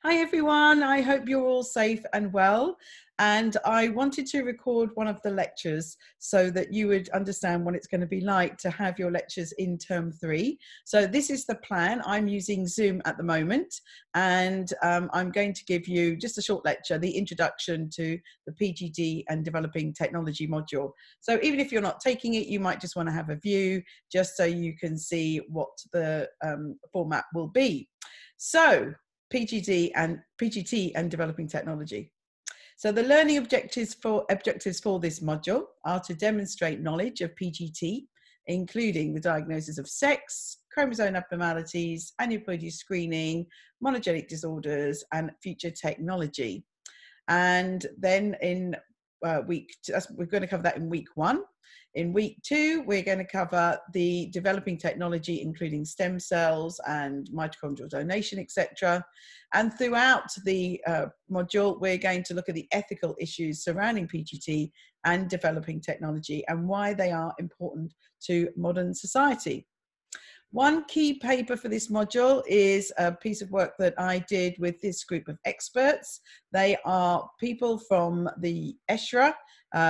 Hi everyone, I hope you're all safe and well. And I wanted to record one of the lectures so that you would understand what it's going to be like to have your lectures in term 3. So this is the plan. I'm using Zoom at the moment, and I'm going to give you just a short lecture, the introduction to the PGT and developing technology module. So even if you're not taking it, you might just want to have a view just so you can see what the format will be. So PGT and developing technology. So the learning objectives for this module are to demonstrate knowledge of PGT, including the diagnosis of sex, chromosome abnormalities, aneuploidy screening, monogenic disorders, and future technology. And then in we're going to cover that in week 1. In week 2, we're going to cover the developing technology, including stem cells and mitochondrial donation, etc. And throughout the module, we're going to look at the ethical issues surrounding PGT and developing technology and why they are important to modern society. One key paper for this module is a piece of work that I did with this group of experts. They are people from the ESHRA,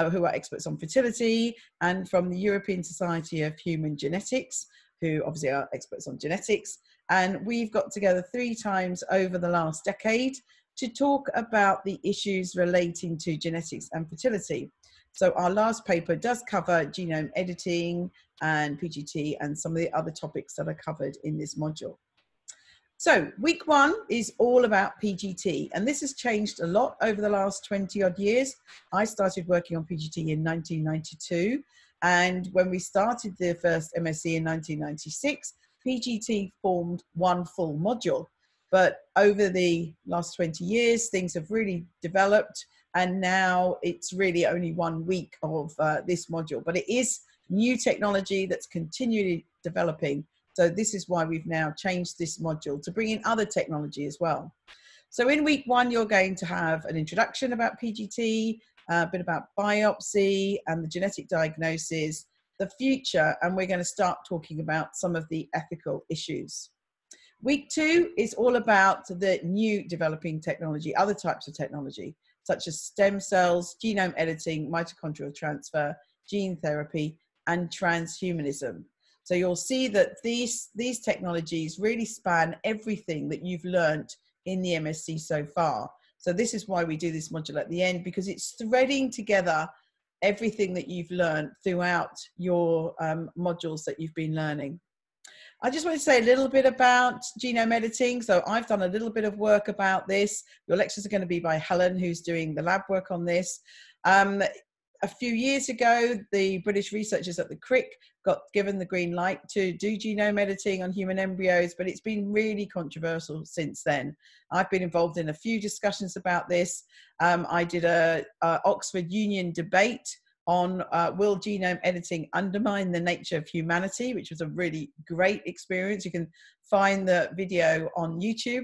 who are experts on fertility, and from the European Society of Human Genetics, who obviously are experts on genetics. And we've got together 3 times over the last decade to talk about the issues relating to genetics and fertility. So our last paper does cover genome editing and PGT and some of the other topics that are covered in this module. So week 1 is all about PGT, and this has changed a lot over the last 20 odd years. I started working on PGT in 1992, and when we started the first MSc in 1996, PGT formed one full module. But over the last 20 years, things have really developed, and now it's really only 1 week of this module. But it is new technology that's continually developing. So this is why we've now changed this module to bring in other technology as well. So in week 1, you're going to have an introduction about PGT, a bit about biopsy and the genetic diagnosis, the future, and we're going to start talking about some of the ethical issues. Week 2 is all about the new developing technology, other types of technology, such as stem cells, genome editing, mitochondrial transfer, gene therapy, and transhumanism. So you'll see that these technologies really span everything that you've learned in the MSc so far. So this is why we do this module at the end, because it's threading together everything that you've learned throughout your modules that you've been learning. I just want to say a little bit about genome editing. So I've done a little bit of work about this. Your lectures are going to be by Helen, who's doing the lab work on this. A few years ago, the British researchers at the Crick got given the green light to do genome editing on human embryos, but it's been really controversial since then. I've been involved in a few discussions about this. I did a Oxford Union debate on will genome editing undermine the nature of humanity, which was a really great experience. You can find the video on YouTube.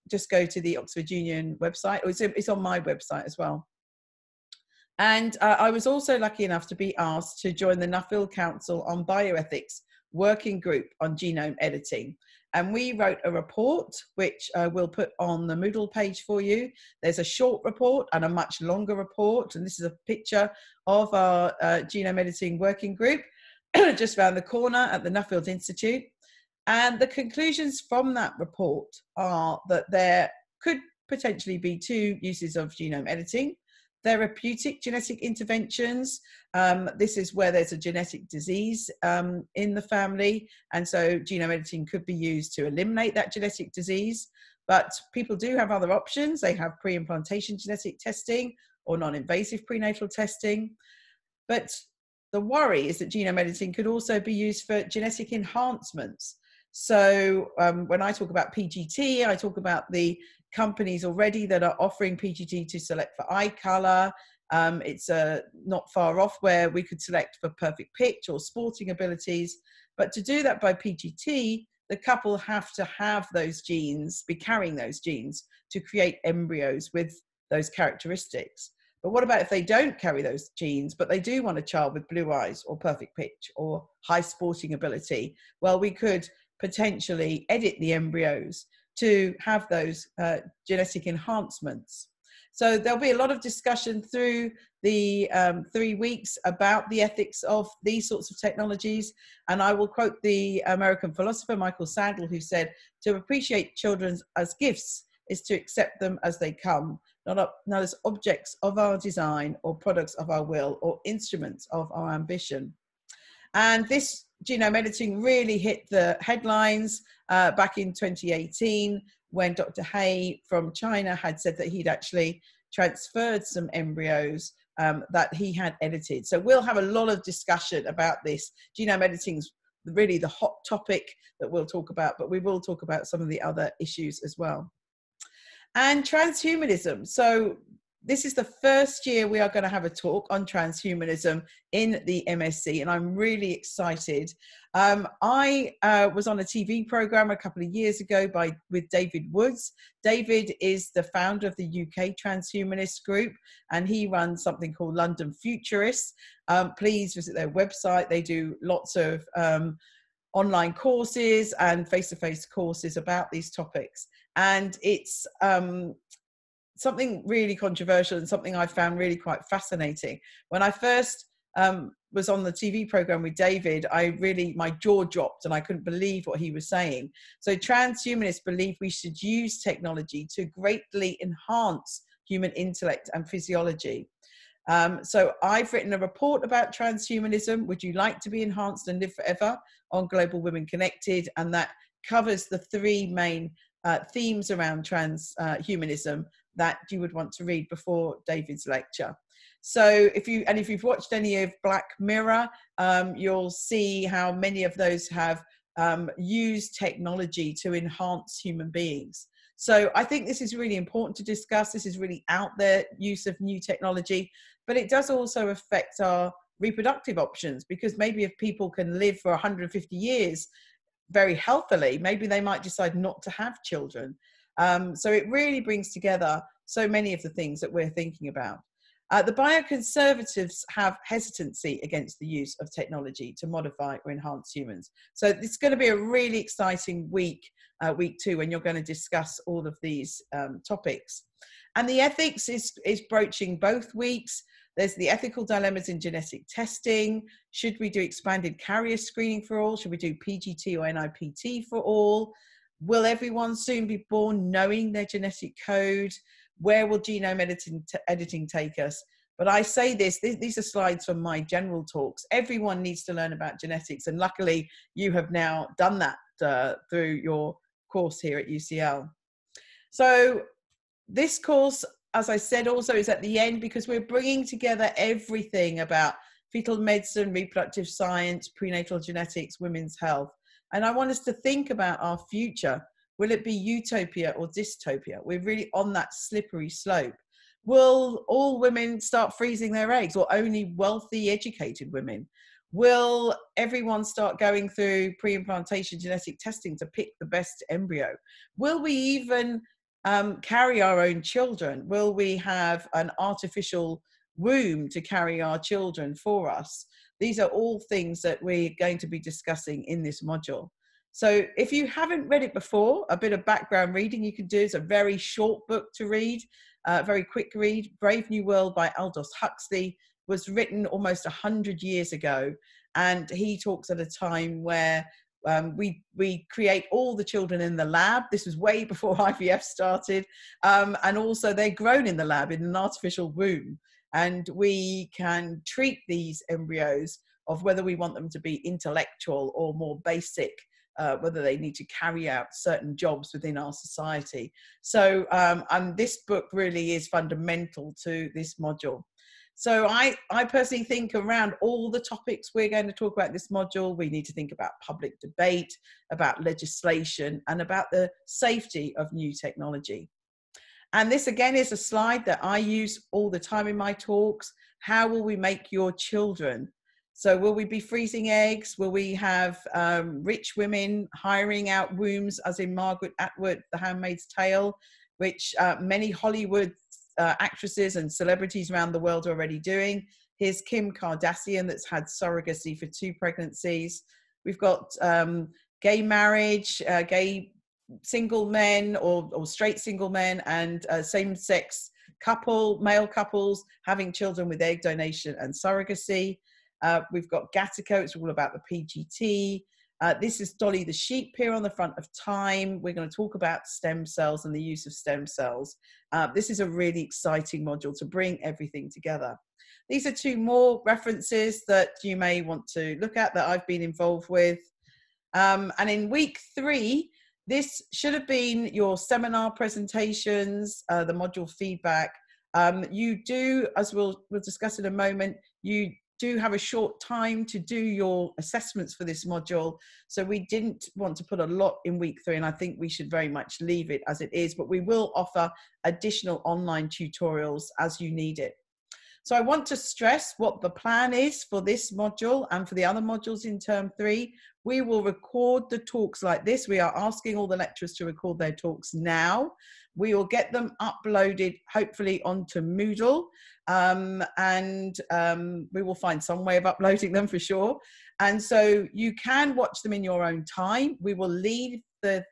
Just go to the Oxford Union website. It's on my website as well. And I was also lucky enough to be asked to join the Nuffield Council on Bioethics working group on genome editing. And we wrote a report, which we'll put on the Moodle page for you. There's a short report and a much longer report. And this is a picture of our genome editing working group just around the corner at the Nuffield Institute. And the conclusions from that report are that there could potentially be 2 uses of genome editing. Therapeutic genetic interventions. This is where there's a genetic disease in the family, and so genome editing could be used to eliminate that genetic disease. But people do have other options. They have pre-implantation genetic testing or non-invasive prenatal testing. But the worry is that genome editing could also be used for genetic enhancements. So when I talk about PGT, I talk about the companies already that are offering PGT to select for eye color. It's not far off where we could select for perfect pitch or sporting abilities. But to do that by PGT, the couple have to have those genes, be carrying those genes to create embryos with those characteristics. But what about if they don't carry those genes, but they do want a child with blue eyes or perfect pitch or high sporting ability? Well, we could potentially edit the embryos to have those genetic enhancements. So there'll be a lot of discussion through the 3 weeks about the ethics of these sorts of technologies. And I will quote the American philosopher Michael Sandel, who said, "To appreciate children as gifts is to accept them as they come, not as objects of our design or products of our will or instruments of our ambition." And this genome editing really hit the headlines back in 2018, when Dr. Hay from China had said that he'd actually transferred some embryos that he had edited. So we'll have a lot of discussion about this. Genome editing is really the hot topic that we'll talk about, but we will talk about some of the other issues as well. And transhumanism. So this is the first year we are going to have a talk on transhumanism in the MSc, and I'm really excited. I was on a TV program a couple of years ago with David Woods. David is the founder of the UK Transhumanist Group, and he runs something called London Futurists. Please visit their website. They do lots of online courses and face-to-face courses about these topics. And it's something really controversial and something I found really quite fascinating. When I first was on the TV program with David, my jaw dropped and I couldn't believe what he was saying. So transhumanists believe we should use technology to greatly enhance human intellect and physiology. So I've written a report about transhumanism, Would You Like to Be Enhanced and Live Forever, on Global Women Connected, and that covers the 3 main themes around transhumanism that you would want to read before David's lecture. So if you've watched any of Black Mirror, you'll see how many of those have used technology to enhance human beings. So I think this is really important to discuss. This is really out there use of new technology, but it does also affect our reproductive options, because maybe if people can live for 150 years very healthily, maybe they might decide not to have children. So it really brings together so many of the things that we're thinking about. The bioconservatives have hesitancy against the use of technology to modify or enhance humans. So it's going to be a really exciting week 2, when you're going to discuss all of these topics. And the ethics is broaching both weeks. There's the ethical dilemmas in genetic testing. Should we do expanded carrier screening for all? Should we do PGT or NIPT for all? Will everyone soon be born knowing their genetic code? Where will genome editing take us? But I say these are slides from my general talks. Everyone needs to learn about genetics, and luckily you have now done that through your course here at UCL. So this course, as I said, also is at the end, because we're bringing together everything about fetal medicine, reproductive science, prenatal genetics, women's health. And I want us to think about our future. Will it be utopia or dystopia? We're really on that slippery slope. Will all women start freezing their eggs, or only wealthy, educated women? Will everyone start going through pre-implantation genetic testing to pick the best embryo? Will we even carry our own children? Will we have an artificial womb to carry our children for us? These are all things that we're going to be discussing in this module. So if you haven't read it before, a bit of background reading you can do. It's a very short book to read, very quick read. Brave New World by Aldous Huxley was written almost 100 years ago. And he talks at a time where we create all the children in the lab. This was way before IVF started. And also they're grown in the lab in an artificial womb. And we can treat these embryos of whether we want them to be intellectual or more basic, whether they need to carry out certain jobs within our society. So this book really is fundamental to this module. So I personally think around all the topics we're going to talk about in this module, we need to think about public debate, about legislation, and about the safety of new technology. And this again is a slide that I use all the time in my talks. How will we make your children? So will we be freezing eggs? Will we have rich women hiring out wombs, as in Margaret Atwood, The Handmaid's Tale, which many Hollywood actresses and celebrities around the world are already doing? Here's Kim Kardashian, that's had surrogacy for 2 pregnancies. We've got gay marriage, gay single men or straight single men and same-sex male couples having children with egg donation and surrogacy. We've got Gattaco, it's all about the PGT. This is Dolly the sheep here on the front of Time. We're going to talk about stem cells and the use of stem cells. This is a really exciting module to bring everything together. These are two more references that you may want to look at that I've been involved with. And in week 3, this should have been your seminar presentations, the module feedback. You do, as we'll discuss in a moment, you do have a short time to do your assessments for this module. So we didn't want to put a lot in week 3, and I think we should very much leave it as it is, but we will offer additional online tutorials as you need it. So I want to stress what the plan is for this module and for the other modules in term 3. We will record the talks like this. We are asking all the lecturers to record their talks now. We will get them uploaded, hopefully onto Moodle, and we will find some way of uploading them for sure. And so you can watch them in your own time. We will leave the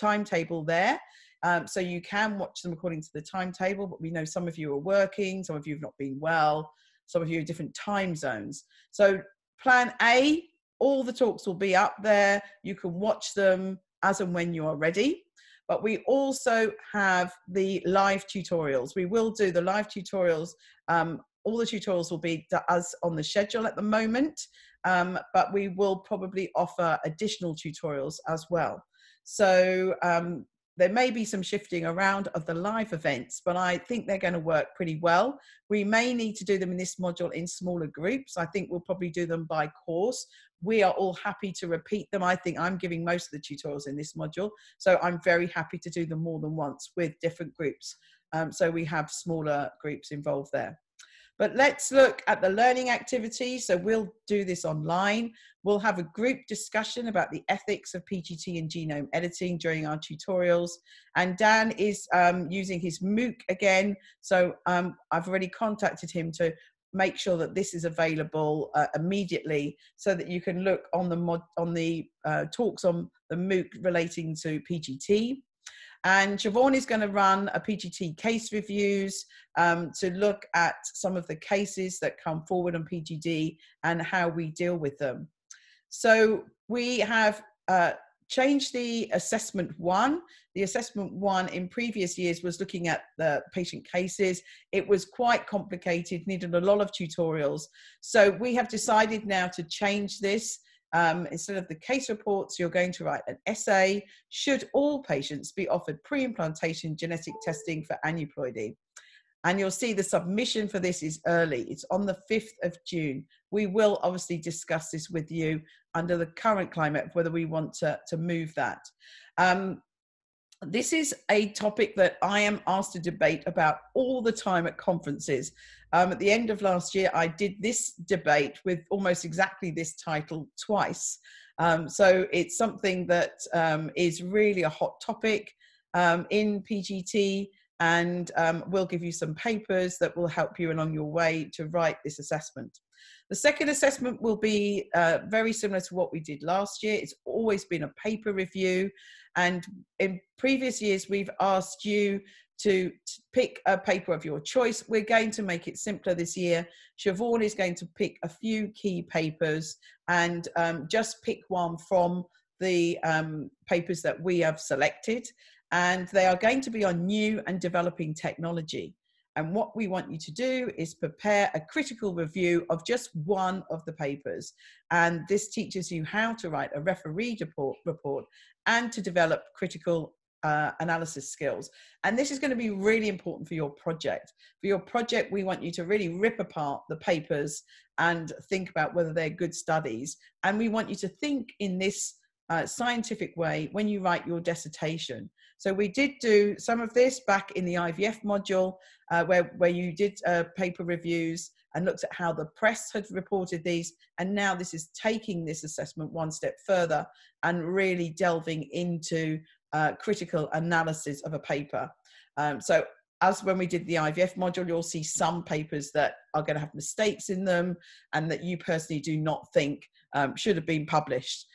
timetable there. So you can watch them according to the timetable, but we know some of you are working, some of you have not been well, some of you are different time zones. So plan A, all the talks will be up there. You can watch them as and when you are ready. But we also have the live tutorials. We will do the live tutorials. All the tutorials will be as on the schedule at the moment, but we will probably offer additional tutorials as well. So there may be some shifting around of the live events, but I think they're going to work pretty well. We may need to do them in this module in smaller groups. I think we'll probably do them by course. We are all happy to repeat them. I think I'm giving most of the tutorials in this module, so I'm very happy to do them more than once with different groups. So we have smaller groups involved there. But let's look at the learning activities. So we'll do this online. We'll have a group discussion about the ethics of PGT and genome editing during our tutorials. And Dan is using his MOOC again. So I've already contacted him to make sure that this is available immediately so that you can look on the talks on the MOOC relating to PGT. And Siobhan is going to run a PGT case reviews to look at some of the cases that come forward on PGD and how we deal with them. So we have changed the assessment 1. The assessment 1 in previous years was looking at the patient cases. It was quite complicated, needed a lot of tutorials. So we have decided now to change this. Instead of the case reports, you're going to write an essay. Should all patients be offered pre-implantation genetic testing for aneuploidy? And you'll see the submission for this is early. It's on the 5th of June. We will obviously discuss this with you under the current climate, whether we want to move that. This is a topic that I am asked to debate about all the time at conferences. At the end of last year, I did this debate with almost exactly this title twice. So it's something that is really a hot topic in PGT, and we'll give you some papers that will help you along your way to write this assessment. The second assessment will be very similar to what we did last year. It's always been a paper review. And in previous years, we've asked you to pick a paper of your choice. We're going to make it simpler this year. Siobhan is going to pick a few key papers and just pick one from the papers that we have selected. And they are going to be on new and developing technology. And what we want you to do is prepare a critical review of just one of the papers. And this teaches you how to write a referee report and to develop critical analysis skills. And this is going to be really important for your project. For your project, we want you to really rip apart the papers and think about whether they're good studies. And we want you to think in this scientific way when you write your dissertation. So we did do some of this back in the IVF module where you did paper reviews and looked at how the press had reported these. And now this is taking this assessment one step further and really delving into critical analysis of a paper. So as when we did the IVF module, you'll see some papers that are going to have mistakes in them and that you personally do not think should have been published.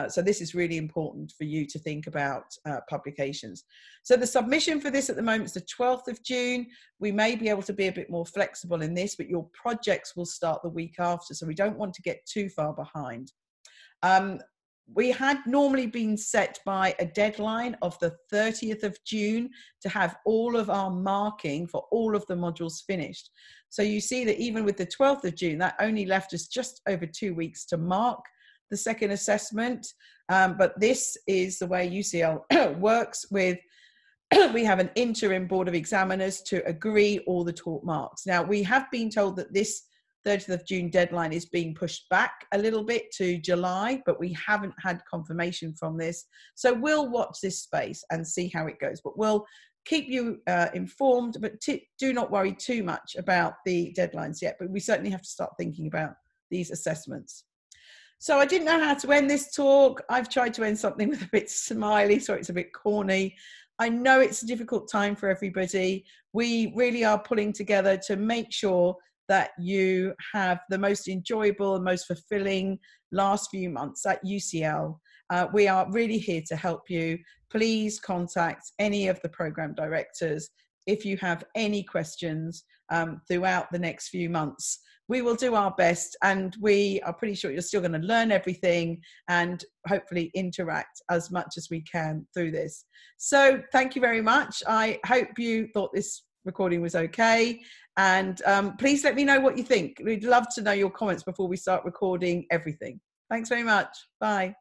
So this is really important for you to think about publications. So the submission for this at the moment is the 12th of June. We may be able to be a bit more flexible in this, but your projects will start the week after, so we don't want to get too far behind. We had normally been set by a deadline of the 30th of June to have all of our marking for all of the modules finished. So you see that even with the 12th of June, that only left us just over 2 weeks to mark the second assessment. But this is the way UCL works with, we have an interim board of examiners to agree all the taught marks. Now, we have been told that this 30th of June deadline is being pushed back a little bit to July, but we haven't had confirmation from this. So we'll watch this space and see how it goes, but we'll keep you informed, but do not worry too much about the deadlines yet, but we certainly have to start thinking about these assessments. So I didn't know how to end this talk. I've tried to end something with a bit smiley, so it's a bit corny. I know it's a difficult time for everybody. We really are pulling together to make sure that you have the most enjoyable and most fulfilling last few months at UCL. We are really here to help you. Please contact any of the program directors if you have any questions throughout the next few months. We will do our best, and we are pretty sure you're still going to learn everything and hopefully interact as much as we can through this. So thank you very much. I hope you thought this recording was okay, and please let me know what you think. We'd love to know your comments before we start recording everything. Thanks very much. Bye.